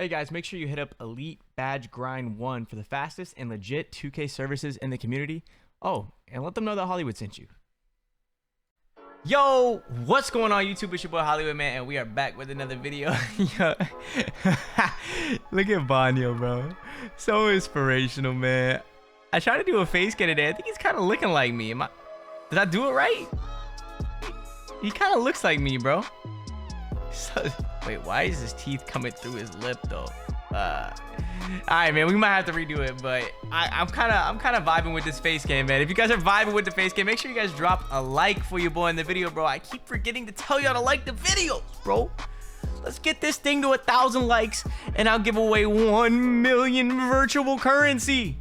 Hey guys, make sure you hit up Elite Badge Grind 1 for the fastest and legit 2K services in the community. Oh, and let them know that Hollywood sent you. Yo, what's going on YouTube? It's your boy Hollywood, man, and we are back with another video. Yo. Look at Banyo, bro. So inspirational, man. I tried to do a face scan today. I think he's kind of looking like me. Did I do it right? He kind of looks like me, bro. Wait, why is his teeth coming through his lip though? All right, man, we might have to redo it, but I'm kind of vibing with this face cam, man. If you guys are vibing with the face cam, make sure you guys drop a like for your boy in the video, bro. I keep forgetting to tell y'all to like the videos, bro. Let's get this thing to 1,000 likes, and I'll give away 1 million virtual currency.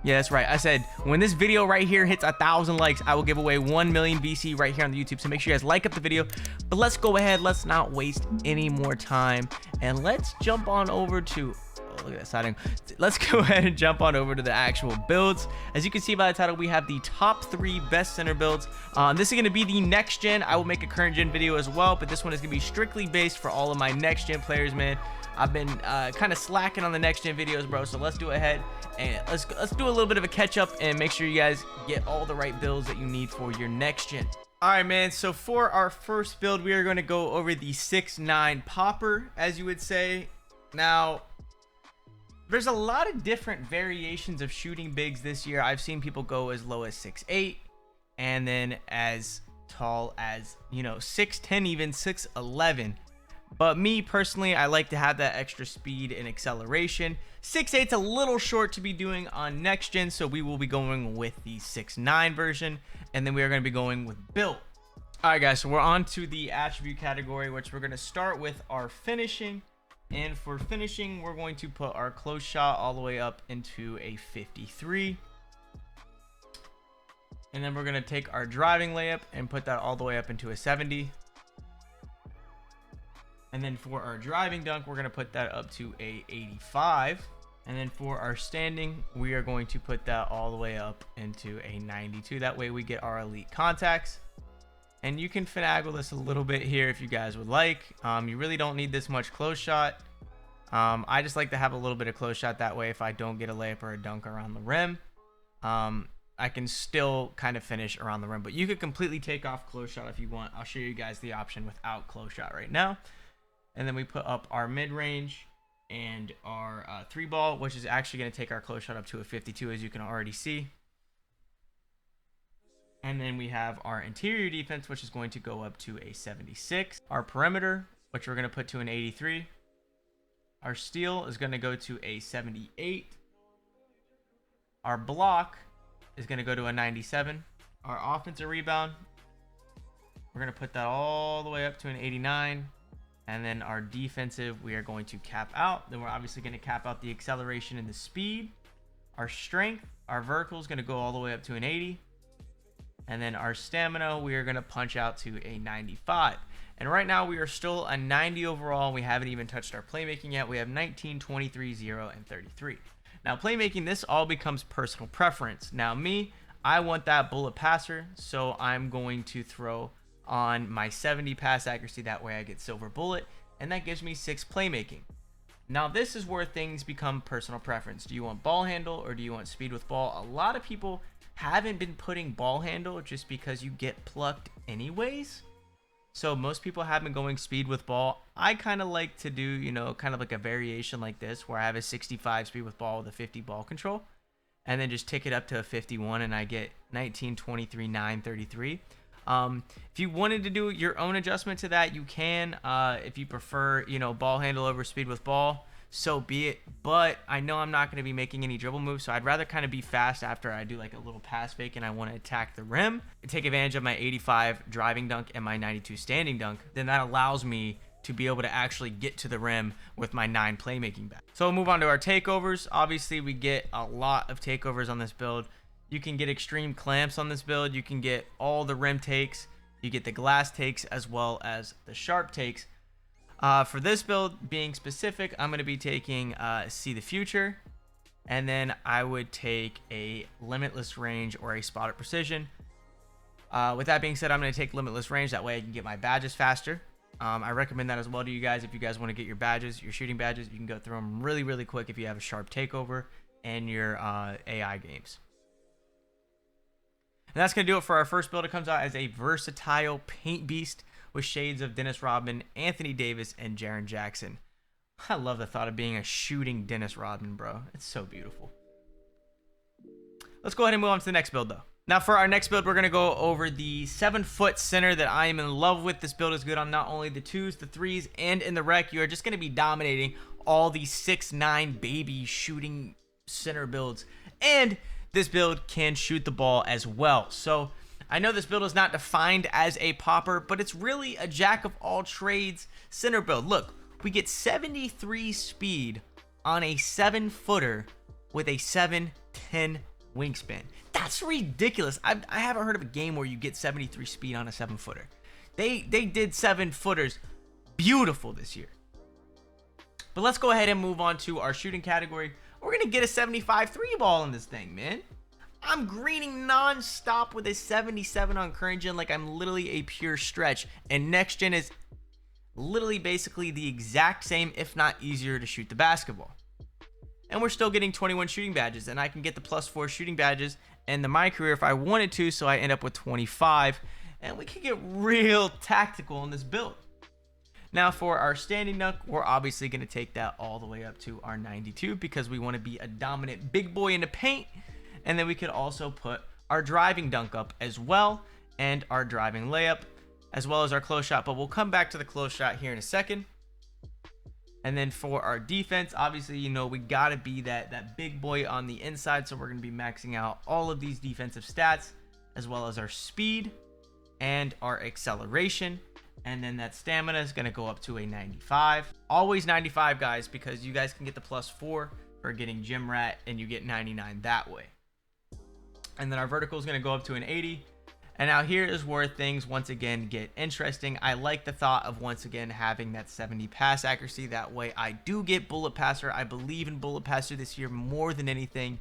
Yeah, that's right. I said when this video right here hits 1,000 likes, I will give away 1 million VC right here on the YouTube. So make sure you guys like up the video. But let's go ahead. Let's not waste any more time. And let's jump on over to... Oh, look at that siding. Let's go ahead and jump on over to the actual builds. As you can see by the title, we have the top 3 best center builds. This is going to be the next gen. I will make a current gen video as well, but this one is going to be strictly based for all of my next gen players, man. I've been kind of slacking on the next gen videos, bro, so let's do ahead and let's do a little bit of a catch up and make sure you guys get all the right builds that you need for your next gen. All right, man, so for our first build, we are going to go over the 6'9" popper, as you would say. Now, there's a lot of different variations of shooting bigs this year. I've seen people go as low as 6'8", and then as tall as, you know, 6'10", even 6'11". But me personally, I like to have that extra speed and acceleration. 6'8's a little short to be doing on next gen, so we will be going with the 6'9 version, and then we are going to be going with build. All right, guys, so we're on to the attribute category, which we're going to start with our finishing. And for finishing, we're going to put our close shot all the way up into a 53. And then we're going to take our driving layup and put that all the way up into a 70. And then for our driving dunk, we're going to put that up to a 85. And then for our standing, we are going to put that all the way up into a 92. That way we get our elite contacts. And you can finagle this a little bit here if you guys would like. You really don't need this much close shot. I just like to have a little bit of close shot. That way if I don't get a layup or a dunk around the rim, I can still kind of finish around the rim. But you could completely take off close shot if you want. I'll show you guys the option without close shot right now. And then we put up our mid-range and our 3-ball, which is actually going to take our close shot up to a 52, as you can already see. And then we have our interior defense, which is going to go up to a 76. Our perimeter, which we're going to put to an 83. Our steal is going to go to a 78. Our block is going to go to a 97. Our offensive rebound, we're going to put that all the way up to an 89. And then our defensive, we are going to cap out. Then we're obviously going to cap out the acceleration and the speed. Our strength, our vertical is going to go all the way up to an 80. And then our stamina, we are going to punch out to a 95. And right now we are still a 90 overall. We haven't even touched our playmaking yet. We have 19, 23, 0, and 33. Now playmaking, this all becomes personal preference. Now me, I want that bullet passer. So I'm going to throw on my 70 pass accuracy. That way I get silver bullet, and that gives me 6 playmaking. Now this is where things become personal preference. Do you want ball handle or do you want speed with ball? A lot of people haven't been putting ball handle just because you get plucked anyways. So most people have been going speed with ball. I kind of like to do, you know, kind of like a variation like this where I have a 65 speed with ball with a 50 ball control, and then just tick it up to a 51 and I get 19, 23, 9, 33. If you wanted to do your own adjustment to that, you can. If you prefer, you know, ball handle over speed with ball, so be it. But I know I'm not going to be making any dribble moves, so I'd rather kind of be fast after I do like a little pass fake and I want to attack the rim, take advantage of my 85 driving dunk and my 92 standing dunk. Then that allows me to be able to actually get to the rim with my 9 playmaking back. So we'll move on to our takeovers. Obviously we get a lot of takeovers on this build. You can get extreme clamps on this build. You can get all the rim takes. You get the glass takes as well as the sharp takes. For this build, being specific, I'm going to be taking See the Future. And then I would take a Limitless Range or a Spot at Precision. With that being said, I'm going to take Limitless Range. That way I can get my badges faster. I recommend that as well to you guys. If you guys want to get your badges, your shooting badges, you can go through them really, really quick if you have a sharp takeover and your AI games. And that's going to do it for our first build. It comes out as a versatile paint beast with shades of Dennis Rodman, Anthony Davis, and Jaren Jackson. I love the thought of being a shooting Dennis Rodman, bro. It's so beautiful. Let's go ahead and move on to the next build, though. Now, for our next build, we're going to go over the 7-foot center that I am in love with. This build is good on not only the 2s, the 3s, and in the rec. You are just going to be dominating all these 6'9" baby shooting center builds. And this build can shoot the ball as well. So I know this build is not defined as a popper, but it's really a jack of all trades center build. Look, we get 73 speed on a 7-footer with a 7'10" wingspan. That's ridiculous. I haven't heard of a game where you get 73 speed on a 7-footer. They did 7-footers beautiful this year. But let's go ahead and move on to our shooting category. We're going to get a 75 3-ball in this thing, man. I'm greening non-stop with a 77 on current gen like I'm literally a pure stretch. And next gen is literally basically the exact same, if not easier, to shoot the basketball. And we're still getting 21 shooting badges, and I can get the +4 shooting badges in my career if I wanted to, so I end up with 25, and we can get real tactical in this build. Now for our standing dunk, we're obviously going to take that all the way up to our 92 because we want to be a dominant big boy in the paint, and then we could also put our driving dunk up as well, and our driving layup, as well as our close shot, but we'll come back to the close shot here in a second. And then for our defense, obviously, you know, we got to be that big boy on the inside. So we're going to be maxing out all of these defensive stats, as well as our speed and our acceleration. And then that stamina is going to go up to a 95. Always 95, guys, because you guys can get the +4 for getting gym rat, and you get 99 that way. And then our vertical is going to go up to an 80. And now here is where things once again get interesting. I like the thought of once again having that 70 pass accuracy. That way I do get bullet passer. I believe in bullet passer this year more than anything.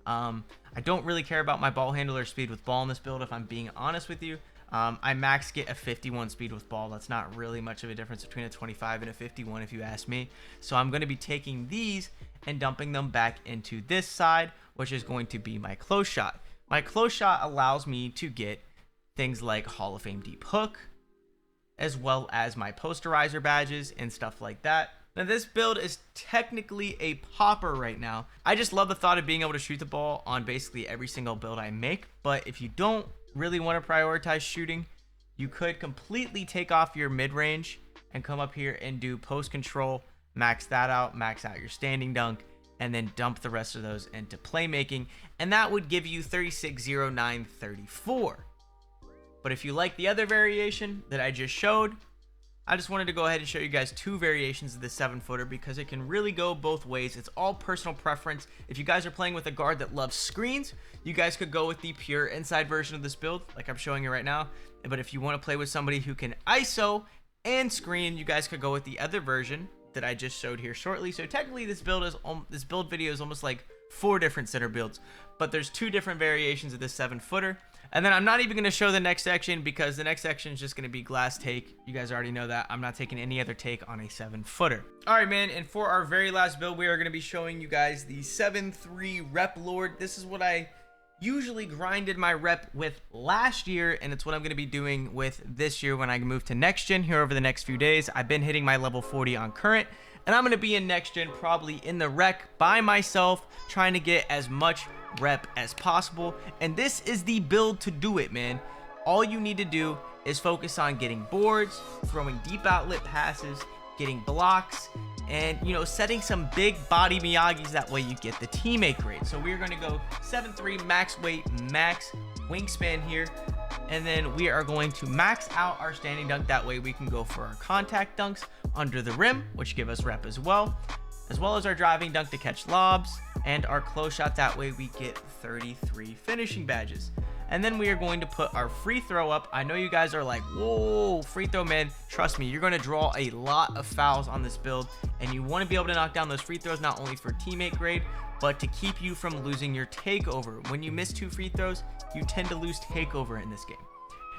I don't really care about my ball handler speed with ball in this build, if I'm being honest with you. I max get a 51 speed with ball. That's not really much of a difference between a 25 and a 51 if you ask me. So I'm going to be taking these and dumping them back into this side, which is going to be my close shot. My close shot allows me to get things like Hall of Fame deep hook, as well as my posterizer badges and stuff like that. Now this build is technically a popper right now. I just love the thought of being able to shoot the ball on basically every single build I make. But if you don't really want to prioritize shooting, you could completely take off your mid-range and come up here and do post control, max that out, max out your standing dunk, and then dump the rest of those into playmaking. And that would give you 36, 0, 9, 34. But if you like the other variation that I just showed, I just wanted to go ahead and show you guys 2 variations of the 7-footer because it can really go both ways. It's all personal preference. If you guys are playing with a guard that loves screens, you guys could go with the pure inside version of this build like I'm showing you right now. But if you want to play with somebody who can ISO and screen, you guys could go with the other version that I just showed here shortly. So technically this build video is almost like 4 different center builds, but there's 2 different variations of this 7-footer. And then I'm not even going to show the next section because the next section is just going to be glass take. You guys already know that. I'm not taking any other take on a 7-footer. All right, man. And for our very last build, we are going to be showing you guys the 7-3 Rep Lord. This is what I usually grinded my rep with last year, and it's what I'm going to be doing with this year when I move to next gen here over the next few days. I've been hitting my level 40 on current, and I'm going to be in next gen probably in the rec by myself, trying to get as much rep as possible. And this is the build to do it, man. All you need to do is focus on getting boards, throwing deep outlet passes, getting blocks, and, you know, setting some big body Miyagis. That way you get the teammate grade. So we're going to go 7'3", max weight, max wingspan here. And then we are going to max out our standing dunk. That way we can go for our contact dunks under the rim, which give us rep as well as our driving dunk to catch lobs, and our close shot. That way we get 33 finishing badges. And then we are going to put our free throw up. I know you guys are like, whoa, free throw, man. Trust me, you're going to draw a lot of fouls on this build, and you want to be able to knock down those free throws, not only for teammate grade, but to keep you from losing your takeover. When you miss 2 free throws, you tend to lose takeover in this game.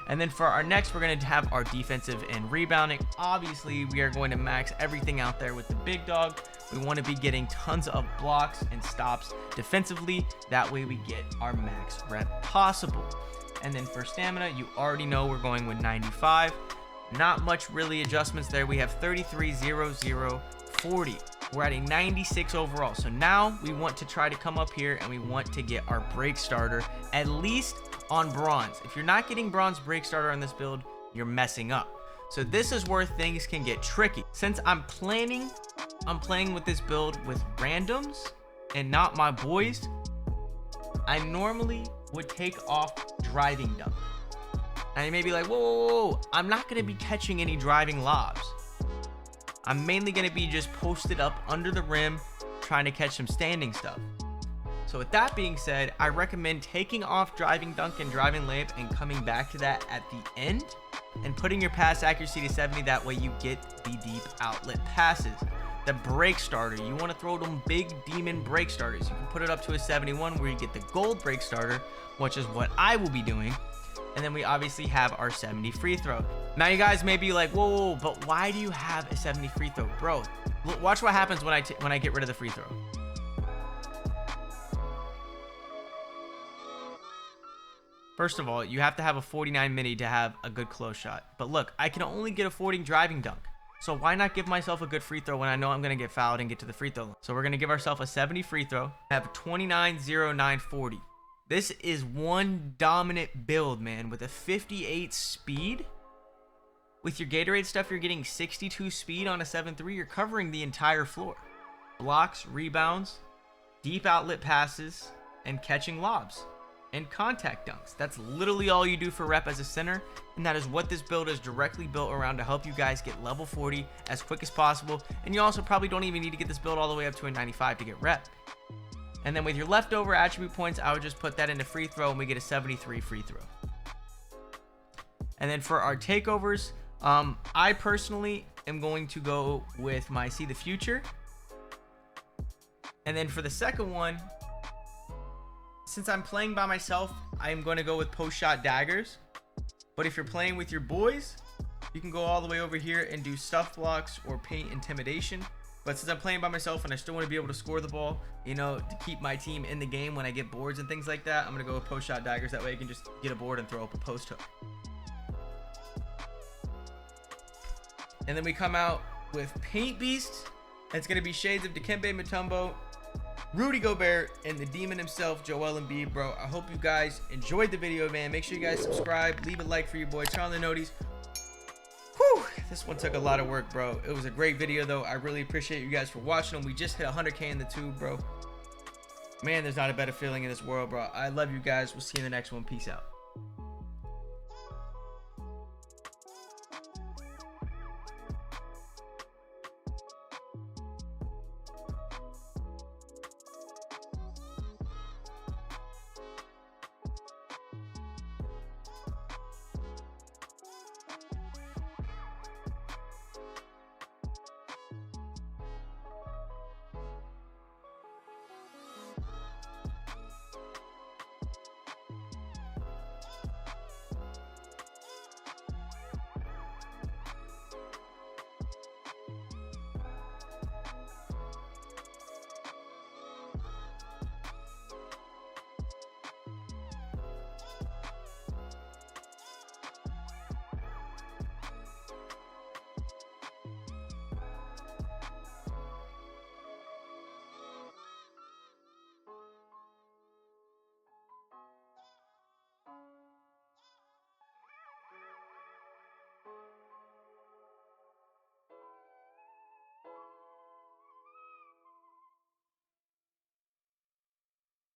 And then for our next, we're going to have our defensive and rebounding. Obviously, we are going to max everything out there with the big dog. We want to be getting tons of blocks and stops defensively. That way we get our max rep possible. And then for stamina, you already know we're going with 95. Not much really adjustments there. We have 33, 0, 0, 40. We're at a 96 overall. So now we want to try to come up here and we want to get our break starter at least on bronze. If you're not getting bronze break starter on this build, you're messing up. So this is where things can get tricky. Since I'm playing with this build with randoms and not my boys, I normally would take off driving dunk. And you may be like, whoa, whoa, whoa, I'm not going to be catching any driving lobs. I'm mainly going to be just posted up under the rim trying to catch some standing stuff. So with that being said, I recommend taking off driving dunk and driving layup and coming back to that at the end and putting your pass accuracy to 70. That way you get the deep outlet passes. The break starter, you want to throw them big demon break starters. You can put it up to a 71 where you get the gold break starter, which is what I will be doing. And then we obviously have our 70 free throw. Now you guys may be like, whoa, but why do you have a 70 free throw? Bro, watch what happens when I get rid of the free throw. First of all, you have to have a 49 mini to have a good close shot. But look, I can only get a 40 driving dunk. So why not give myself a good free throw when I know I'm going to get fouled and get to the free throw line? So we're going to give ourselves a 70 free throw. I have 29, 0, 9, 40. This is one dominant build, man, with a 58 speed. With your Gatorade stuff, you're getting 62 speed on a 7-3. You're covering the entire floor. Blocks, rebounds, deep outlet passes, and catching lobs. And contact dunks. That's literally all you do for rep as a center, and that is what this build is directly built around to help you guys get level 40 as quick as possible. And you also probably don't even need to get this build all the way up to a 95 to get rep. And then with your leftover attribute points, I would just put that into free throw and we get a 73 free throw. And then for our takeovers, I personally am going to go with my See the Future. And then for the second one, since I'm playing by myself, I'm going to go with post shot daggers. But if you're playing with your boys, you can go all the way over here and do stuff blocks or paint intimidation. But since I'm playing by myself and I still want to be able to score the ball, you know, to keep my team in the game when I get boards and things like that, I'm going to go with post shot daggers. That way I can just get a board and throw up a post hook. And then we come out with Paint Beast. It's going to be shades of Dikembe Mutombo, Rudy Gobert, and the demon himself, Joel Embiid, bro. I hope you guys enjoyed the video, man. Make sure you guys subscribe, leave a like for your boy, turn on the noties. Whew, this one took a lot of work, bro. It was a great video, though. I really appreciate you guys for watching them. We just hit 100K in the tube, bro. Man, there's not a better feeling in this world, bro. I love you guys. We'll see you in the next one. Peace out.